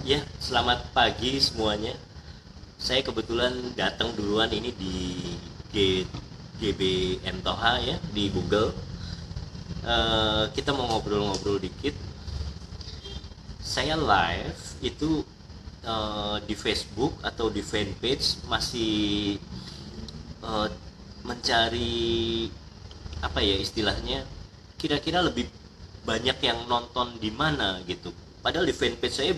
Ya, selamat pagi semuanya. Saya kebetulan datang duluan ini di G- GBM Toha ya di Google. Kita mau ngobrol-ngobrol dikit. Saya live itu di Facebook atau di fanpage masih eh, mencari apa ya istilahnya, kira-kira lebih banyak yang nonton di mana gitu. Padahal di fanpage saya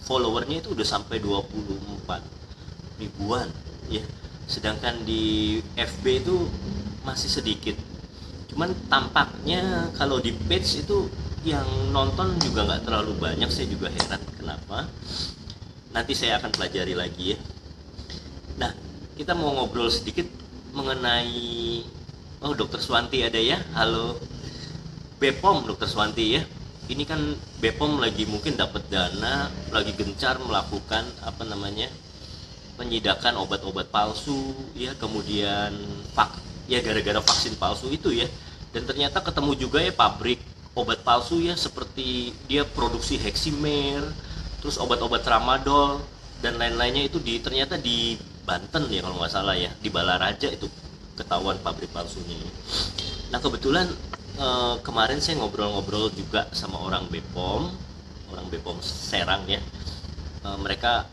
followernya itu udah sampai 24 ribuan ya. Sedangkan di FB itu masih sedikit. Cuman tampaknya kalau di page itu yang nonton juga nggak terlalu banyak. Saya juga heran kenapa. Nanti saya akan pelajari lagi ya. Nah, kita mau ngobrol sedikit mengenai, oh, Dokter Swanti ada ya. Halo BPOM Dokter Swanti ya. Ini kan BPOM lagi mungkin dapat dana, lagi gencar melakukan apa namanya, penyidakan obat-obat palsu ya, kemudian ya gara-gara vaksin palsu itu ya. Dan ternyata ketemu juga ya pabrik obat palsu ya, seperti dia produksi Heximer, terus obat-obat tramadol dan lain-lainnya itu ternyata di Banten ya kalau nggak salah ya, di Balaraja itu ketahuan pabrik palsunya. Nah kebetulan kemarin saya ngobrol-ngobrol juga sama orang BPOM Serang ya. Mereka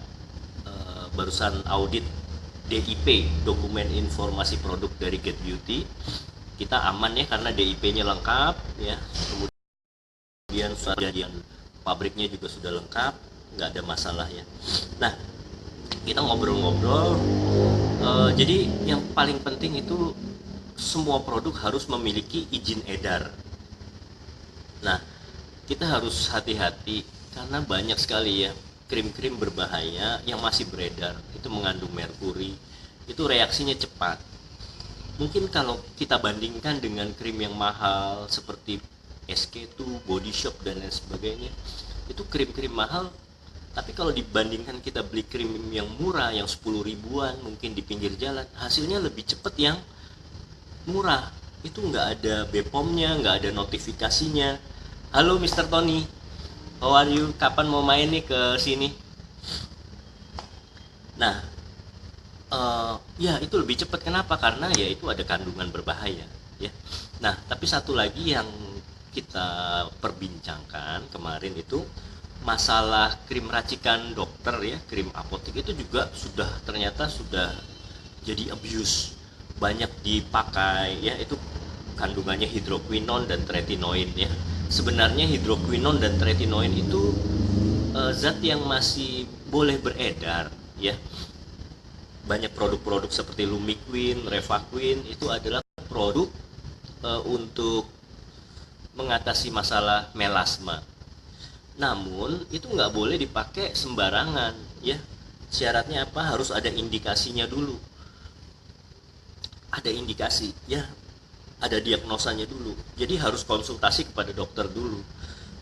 barusan audit DIP, dokumen informasi produk dari Get Beauty. Kita aman ya karena DIP-nya lengkap ya. Kemudian perjanjian pabriknya juga sudah lengkap, nggak ada masalah ya. Nah, kita ngobrol-ngobrol. Jadi yang paling penting itu semua produk harus memiliki izin edar. Nah, kita harus hati-hati karena banyak sekali ya krim-krim berbahaya yang masih beredar. Itu mengandung merkuri, itu reaksinya cepat. Mungkin kalau kita bandingkan dengan krim yang mahal seperti SK2, Body Shop dan lain sebagainya, itu krim-krim mahal. Tapi kalau dibandingkan kita beli krim yang murah, yang 10 ribuan mungkin di pinggir jalan, hasilnya lebih cepat yang murah. Itu nggak ada BPOM-nya, nggak ada notifikasinya. Halo Mr. Tony, how are you? Kapan mau main nih ke sini? Nah, ya itu lebih cepat. Kenapa? Karena ya itu ada kandungan berbahaya ya. Nah tapi satu lagi yang kita perbincangkan kemarin itu masalah krim racikan dokter ya, krim apotek itu juga sudah ternyata sudah jadi abuse, banyak dipakai ya. Itu kandungannya hidroquinon dan tretinoin ya. Sebenarnya hidroquinon dan tretinoin itu zat yang masih boleh beredar ya. Banyak produk-produk seperti Lumiquin, Revaquin itu adalah produk untuk mengatasi masalah melasma. Namun itu nggak boleh dipakai sembarangan ya. Syaratnya apa? Harus ada indikasinya dulu. Ada indikasi ya, ada diagnosanya dulu. Jadi harus konsultasi kepada dokter dulu.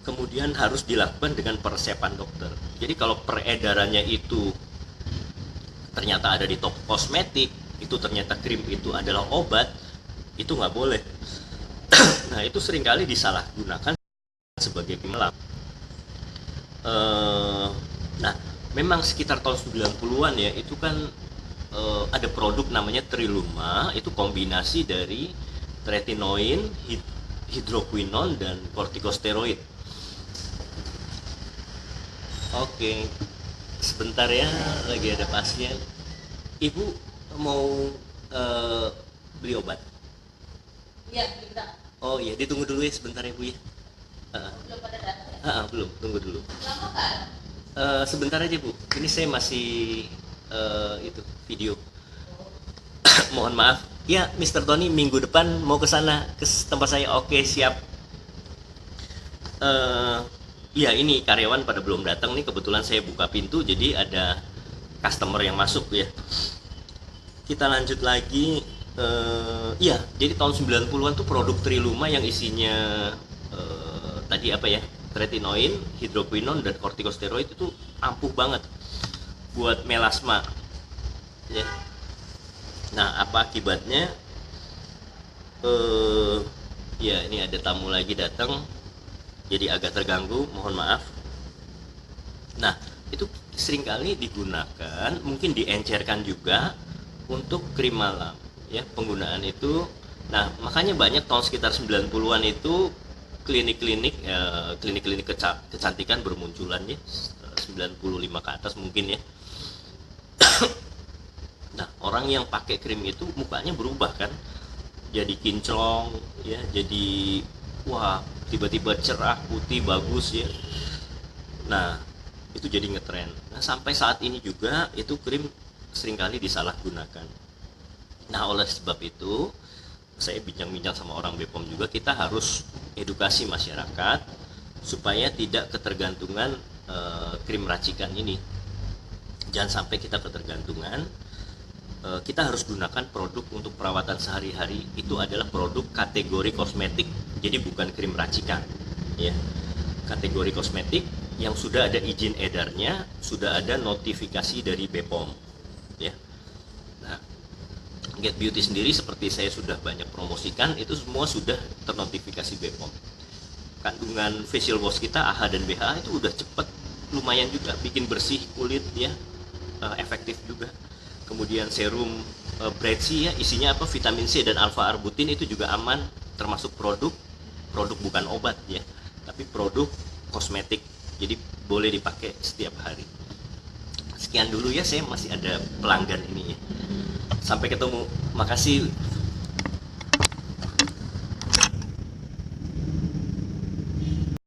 Kemudian harus dilakukan dengan peresepan dokter. Jadi kalau peredarannya itu ternyata ada di toko kosmetik, itu ternyata krim itu adalah obat, itu nggak boleh. Nah itu seringkali disalahgunakan sebagai penyelap. Nah memang sekitar tahun 90-an ya, itu kan ada produk namanya Triluma, itu kombinasi dari tretinoin, hidroquinon dan kortikosteroid. Oke, sebentar ya, lagi ada pasien. Ibu mau eh, beli obat? Iya, kita Oh iya, ditunggu dulu ya sebentar ya Bu ya. belum pada datang. Belum, tunggu dulu. Lama kan? Sebentar aja Bu, ini saya masih itu video. Mohon maaf. Ya, Mr. Tony minggu depan mau ke sana, ke tempat saya. Oke, siap. eh Ya ini karyawan pada belum datang nih, kebetulan saya buka pintu jadi ada customer yang masuk ya. Kita lanjut lagi. Iya, jadi tahun 90-an tuh produk Triluma yang isinya tadi apa ya? Tretinoin, hidroquinon dan kortikosteroid itu ampuh banget buat melasma. Ya. Nah, apa akibatnya? Ya ini ada tamu lagi datang, jadi agak terganggu, mohon maaf. Nah, itu seringkali digunakan, mungkin diencerkan juga untuk krim malam, ya, penggunaan itu. Nah, makanya banyak tahun sekitar 90-an itu klinik-klinik kecantikan bermunculan ya, 95 ke atas mungkin ya. Nah, orang yang pakai krim itu mukanya berubah kan, jadi kinclong ya, jadi wah, tiba-tiba cerah, putih, bagus ya. Nah, itu jadi ngetren. Nah, sampai saat ini juga itu krim seringkali disalahgunakan. Nah, oleh sebab itu saya bincang-bincang sama orang BPOM juga, kita harus edukasi masyarakat supaya tidak ketergantungan krim racikan ini. Jangan sampai kita ketergantungan. Kita harus gunakan produk untuk perawatan sehari-hari, itu adalah produk kategori kosmetik, jadi bukan krim racikan ya. Kategori kosmetik yang sudah ada izin edarnya, sudah ada notifikasi dari BPOM ya. Nah, Get Beauty sendiri seperti saya sudah banyak promosikan, itu semua sudah ternotifikasi BPOM. Kandungan facial wash kita AHA dan BHA itu udah cepet, lumayan juga, bikin bersih kulit ya, efektif juga. Kemudian serum Bright C ya, isinya apa, vitamin C dan alpha arbutin, itu juga aman, termasuk produk bukan obat ya, tapi produk kosmetik, jadi boleh dipakai setiap hari. Sekian dulu ya, saya masih ada pelanggan ini ya. Sampai ketemu, makasih.